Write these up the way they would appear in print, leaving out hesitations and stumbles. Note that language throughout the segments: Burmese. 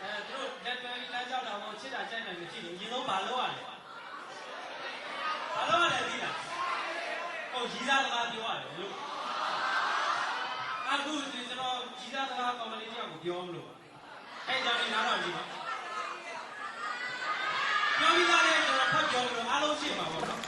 သူတို့လက်တွဲလမ်းကြောင်းတော့ချစ်တာကြိုက်တယ်လို့ကြည့်လို့ရင်ဆုံးဘာလို့ရလဲဘာလို့ရလဲသိလားဟုတ်ရီးသားစကားပြောရတယ်လို့အခုကျွန်တော်ရီးသားစကားကော်မတီတယောက်ကိုပြောမလို့အဲ့ကြောင့်လည်းနားတော့ကြည့်ပါပြောပြီးသားလည်းကျွန်တော်ဖတ်ပြောလို့အားလုံးရှင်းပါပေါ့နော်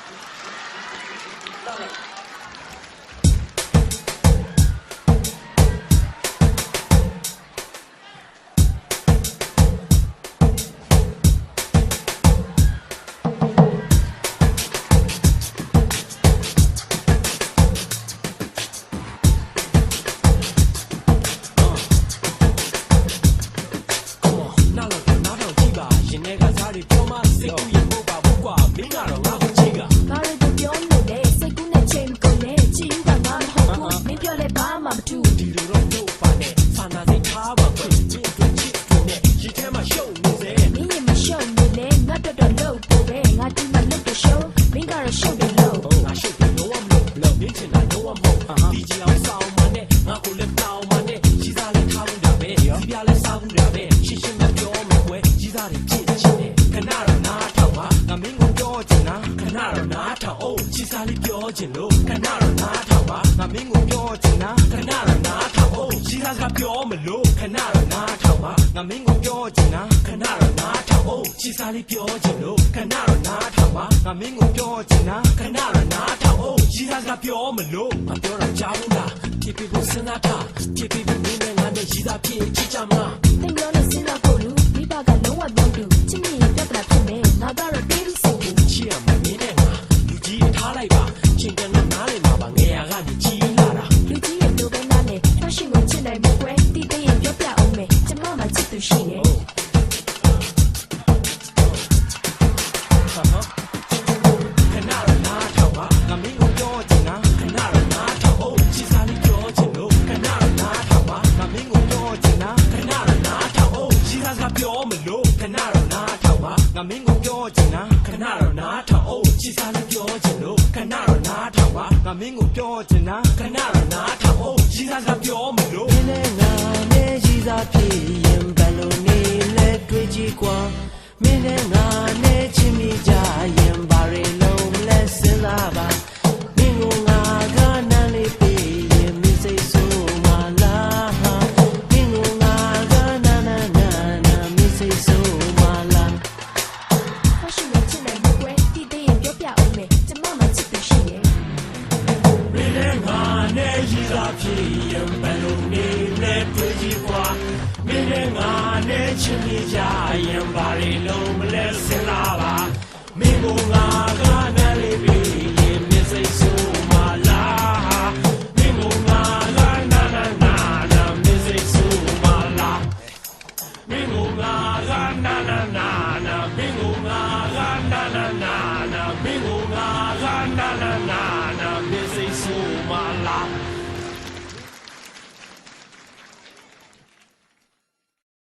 na na na